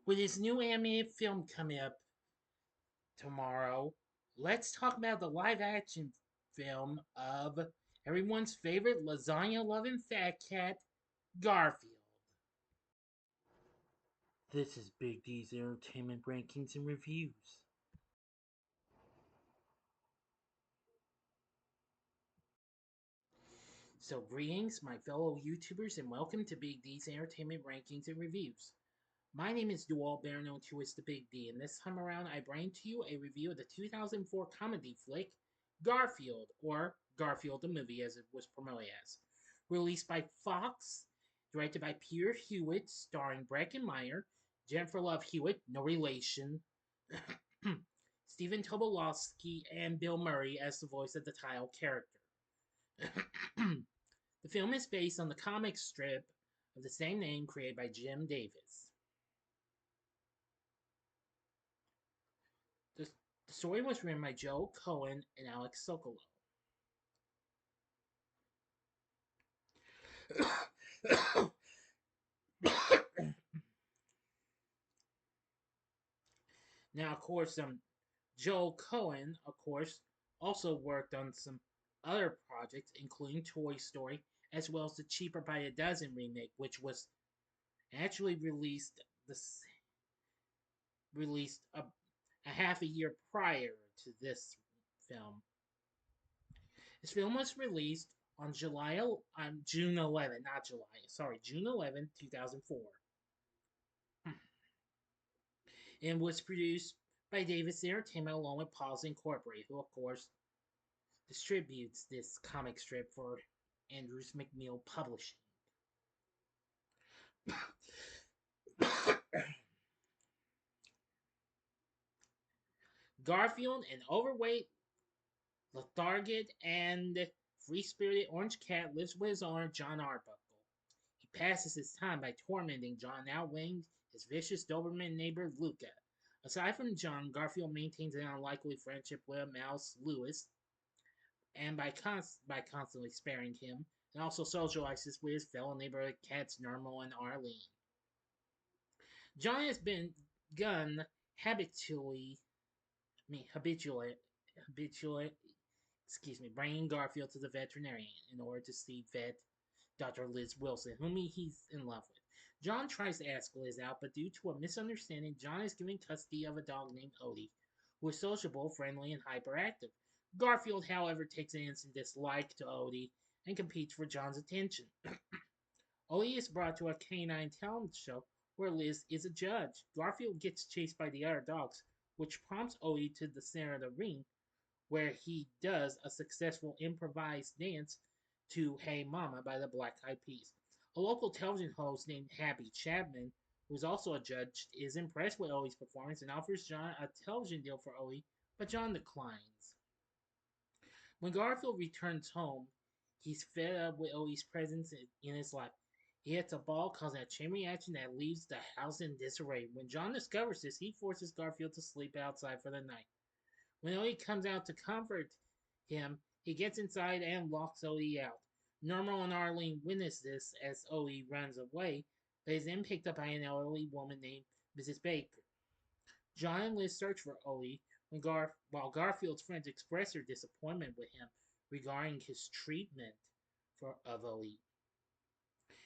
With his new animated film coming up tomorrow, let's talk about the live action film of everyone's favorite lasagna loving fat cat, Garfield. This is Big D's Entertainment Rankings and Reviews. So, greetings, my fellow YouTubers, and welcome to Big D's Entertainment Rankings and Reviews. My name is Dual, better known to as the Big D, and this time around I bring to you a review of the 2004 comedy flick Garfield, or Garfield the Movie as it was promoted as. Released by Fox, directed by Peter Hewitt, starring Breckin Meyer, Jennifer Love Hewitt, no relation, Stephen Tobolowsky, and Bill Murray as the voice of the title character. The film is based on the comic strip of the same name created by Jim Davis. The, the story was written by Joe Cohen and Alex Sokolow. Now, of course, Joe Cohen, of course, also worked on some other projects, including Toy Story, as well as the Cheaper by a Dozen remake, which was actually released a half a year prior to this film. This film was released on June 11, not July, sorry, June 11, 2004. And was produced by Davis Entertainment along with Paws Incorporated, who of course distributes this comic strip for Andrews McMeel Publishing. Garfield, an overweight, lethargic, and free-spirited orange cat, lives with his owner, John Arbuckle. He passes his time by tormenting John, outweighing his vicious Doberman neighbor, Luca. Aside from John, Garfield maintains an unlikely friendship with Mouse Lewis, and by constantly sparing him, and also socializes with his fellow neighborhood cats Normal and Arlene. John has been begun habitually, habitually, bringing Garfield to the veterinarian in order to see vet Dr. Liz Wilson, whom he's in love with. John tries to ask Liz out, but due to a misunderstanding, John is given custody of a dog named Odie, who is sociable, friendly, and hyperactive. Garfield, however, takes an instant dislike to Odie and competes for John's attention. Odie is brought to a canine talent show where Liz is a judge. Garfield gets chased by the other dogs, which prompts Odie to the center of the ring, where he does a successful improvised dance to Hey Mama by the Black Eyed Peas. A local television host named Happy Chapman, who is also a judge, is impressed with Odie's performance and offers John a television deal for Odie, but John declines. When Garfield returns home, he's fed up with Odie's presence in his life. He hits a ball, causing a chain reaction that leaves the house in disarray. When John discovers this, he forces Garfield to sleep outside for the night. When Odie comes out to comfort him, he gets inside and locks Odie out. Normal and Arlene witness this as Odie runs away, but is then picked up by an elderly woman named Mrs. Baker. John and Liz search for Odie while Garfield's friends express their disappointment with him regarding his treatment of Odie.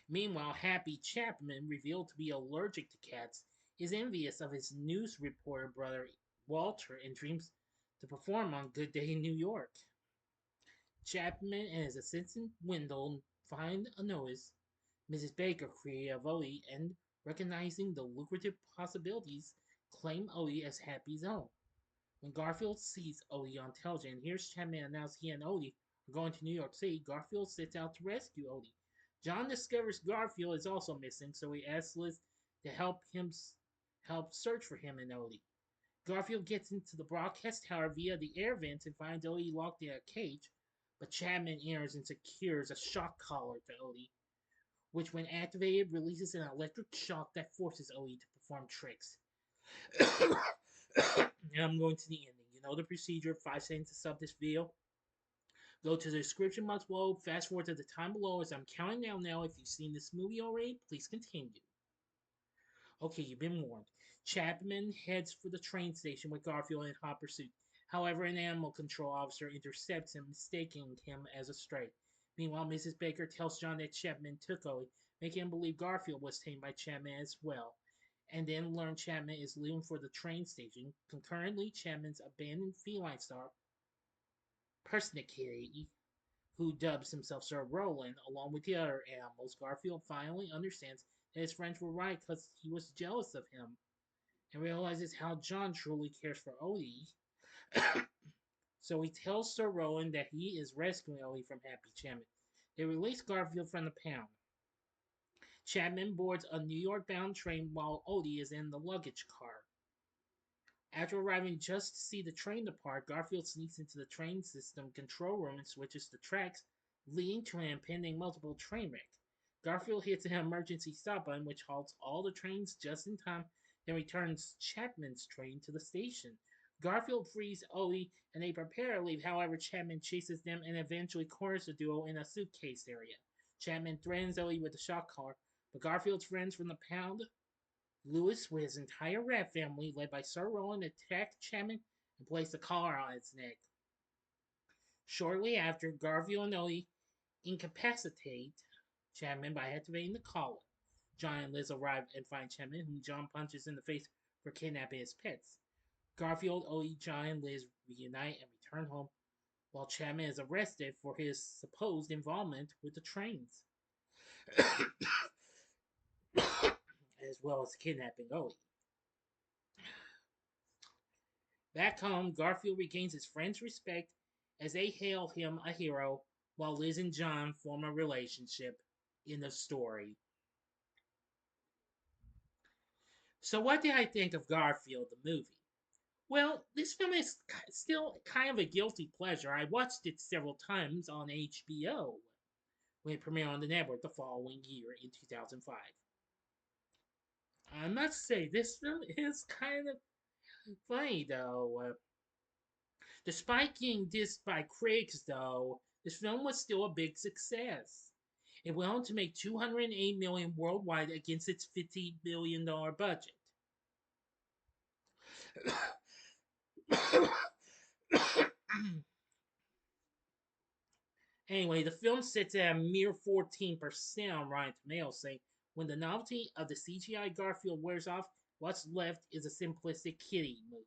Meanwhile, Happy Chapman, revealed to be allergic to cats, is envious of his news reporter brother Walter and dreams to perform on Good Day in New York. Chapman and his assistant Wendell find a notice Mrs. Baker created of Odie and, recognizing the lucrative possibilities, claim Odie as Happy's own. When Garfield sees Odie on television and hears Chapman announce he and Odie are going to New York City, Garfield sets out to rescue Odie. John discovers Garfield is also missing, so he asks Liz to help search for him and Odie. Garfield gets into the broadcast tower via the air vents and finds Odie locked in a cage, but Chapman enters and secures a shock collar to Odie, which, when activated, releases an electric shock that forces Odie to perform tricks. And I'm going to the ending. You know the procedure. 5 seconds to sub this video. Go to the description box below. Fast forward to the time below as I'm counting down now. If you've seen this movie already, please continue. Okay, you've been warned. Chapman heads for the train station with Garfield in hot pursuit. However, an animal control officer intercepts him, mistaking him as a stray. Meanwhile, Mrs. Baker tells John that Chapman took Ollie, making him believe Garfield was tamed by Chapman as well, and then learn Chapman is leaving for the train station. Concurrently, Chapman's abandoned feline star, Persnickety, who dubs himself Sir Roland, along with the other animals, Garfield finally understands that his friends were right because he was jealous of him and realizes how John truly cares for Odie. So he tells Sir Roland that he is rescuing Odie from Happy Chapman. They release Garfield from the pound. Chapman boards a New York bound train while Odie is in the luggage car. After arriving just to see the train depart, Garfield sneaks into the train system control room and switches the tracks, leading to an impending multiple train wreck. Garfield hits an emergency stop button, which halts all the trains just in time, then returns Chapman's train to the station. Garfield frees Odie and they prepare to leave. However, Chapman chases them and eventually corners the duo in a suitcase area. Chapman threatens Odie with the shock collar, but Garfield's friends from the pound, Lewis, with his entire rat family, led by Sir Roland, attacked Chapman and placed a collar on its neck. Shortly after, Garfield and Odie incapacitate Chapman by activating the collar. John and Liz arrive and find Chapman, whom John punches in the face for kidnapping his pets. Garfield, Odie, John, and Liz reunite and return home, while Chapman is arrested for his supposed involvement with the trains, as well as kidnapping Odie. Back home, Garfield regains his friends' respect as they hail him a hero, while Liz and John form a relationship in the story. So, what did I think of Garfield, the movie? Well, this film is still kind of a guilty pleasure. I watched it several times on HBO when it premiered on the network the following year in 2005. I must say, this film is kind of funny, though. Despite getting dissed by critics, though, this film was still a big success. It went on to make $208 million worldwide against its $50 billion budget. Anyway, the film sits at a mere 14% on Rotten Tomatoes, saying when the novelty of the CGI Garfield wears off, what's left is a simplistic kiddie movie.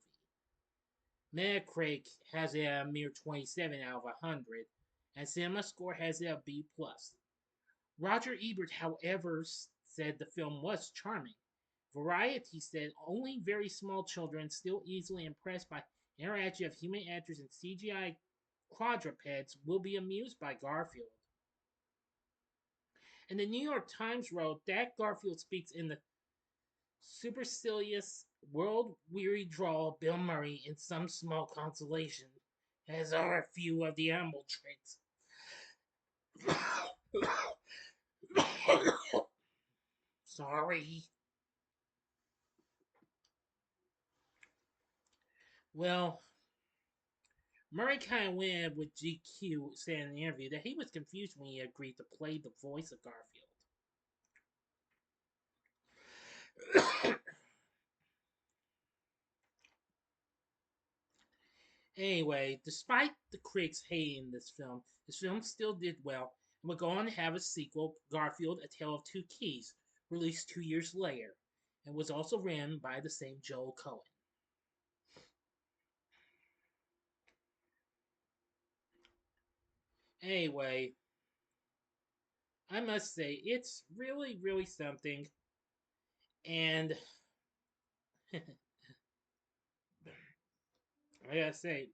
Metacritic has it at a mere 27 out of 100, and CinemaScore has it a B+. Roger Ebert, however, said the film was charming. Variety said only very small children, still easily impressed by interaction of human actors and CGI quadrupeds, will be amused by Garfield. And the New York Times wrote that Garfield speaks in the supercilious, world-weary drawl of Bill Murray in some small consolation, as are a few of the animal traits. Sorry. Well, Murray kind of went with GQ saying in an interview that he was confused when he agreed to play the voice of Garfield. Anyway, despite the critics hating this film still did well and would go on to have a sequel, Garfield, A Tale of Two Keys, released 2 years later, and was also written by the same Joel Cohen. Anyway, I must say, it's really, really something, and I gotta say,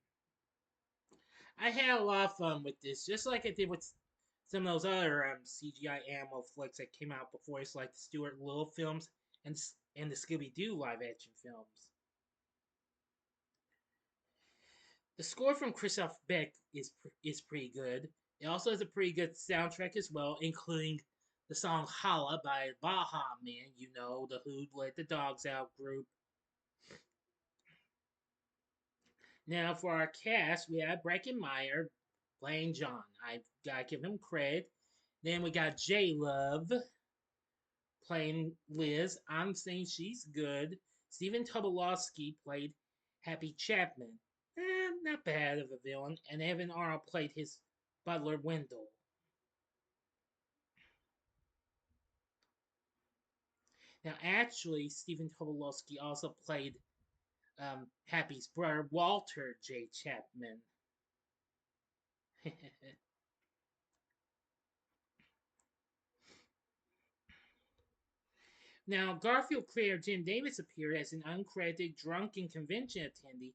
I had a lot of fun with this, just like I did with some of those other CGI animal flicks that came out before. It's like the Stuart Little films and the Scooby Doo live action films. The score from Christoph Beck is pretty good. It also has a pretty good soundtrack as well, including the song "Holla" by Baha Man. You know, the Who Let the Dogs Out group. Now, for our cast, we have Breckin Meyer playing John. I gotta give him credit. Then we got J Love playing Liz. I'm saying she's good. Stephen Tobolowsky played Happy Chapman. Not bad of a villain. And Evan Arnold played his butler Wendell. Now, actually, Stephen Tobolowsky also played Happy's brother, Walter J. Chapman. Now, Garfield creator Jim Davis appeared as an uncredited drunken convention attendee,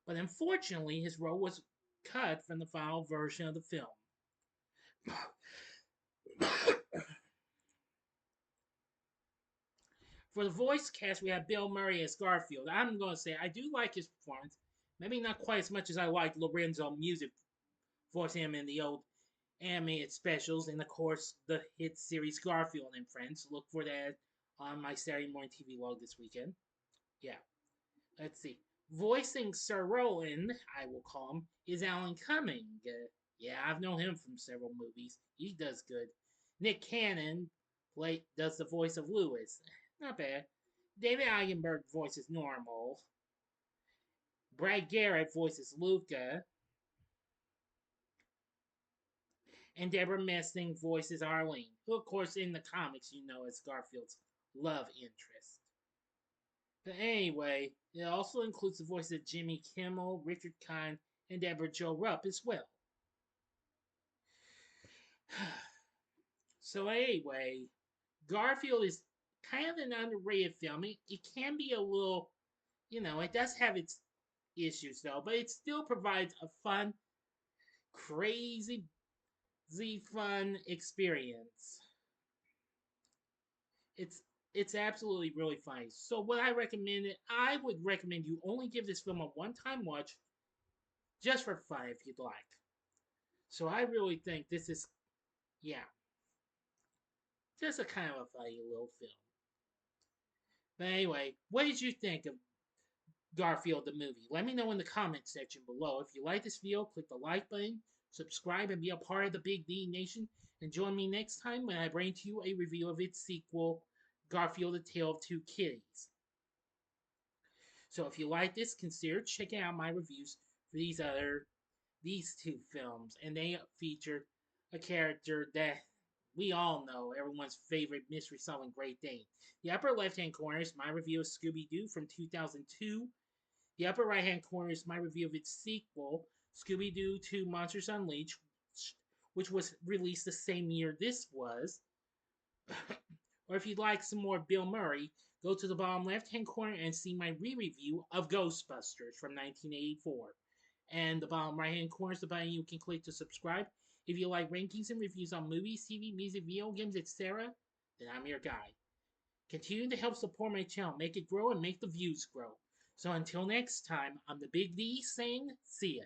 but unfortunately, his role was cut from the final version of the film. For the voice cast, we have Bill Murray as Garfield. I'm going to say I do like his performance. Maybe not quite as much as I liked Lorenzo Music voicing him in the old animated specials, and of course the hit series Garfield and Friends. Look for that on my Saturday morning TV log this weekend. Yeah, let's see. Voicing Sir Roland, I will call him, is Alan Cumming. Yeah, I've known him from several movies. He does good. Nick Cannon does the voice of Lewis. Not bad. David Eigenberg voices Normal. Brad Garrett voices Luca. And Deborah Messing voices Arlene, who, of course, in the comics you know as Garfield's love interest. But anyway, it also includes the voices of Jimmy Kimmel, Richard Kind, and Deborah Jo Rupp as well. So anyway, Garfield is kind of an underrated film. It can be a little, it does have its issues though, but it still provides a fun, crazy, fun experience. It's it's absolutely really funny. So what I would recommend you only give this film a one-time watch, just for fun if you'd like. So I really think this is, yeah, just a kind of a funny little film. But anyway, what did you think of Garfield the movie? Let me know in the comment section below. If you like this video, click the like button, subscribe, and be a part of the Big D Nation. And join me next time when I bring to you a review of its sequel, Garfield: A Tale of Two Kitties. So if you like this, consider checking out my reviews for these two films, and they feature a character that we all know, everyone's favorite mystery solving Great Dane. The upper left hand corner is my review of Scooby Doo from 2002. The upper right hand corner is my review of its sequel, Scooby Doo 2 Monsters Unleashed, which was released the same year this was. Or if you'd like some more Bill Murray, go to the bottom left hand corner and see my re-review of Ghostbusters from 1984. And the bottom right hand corner is the button you can click to subscribe. If you like rankings and reviews on movies, TV, music, video games, etc., then I'm your guy. Continue to help support my channel, make it grow, and make the views grow. So until next time, I'm the Big D saying, see ya.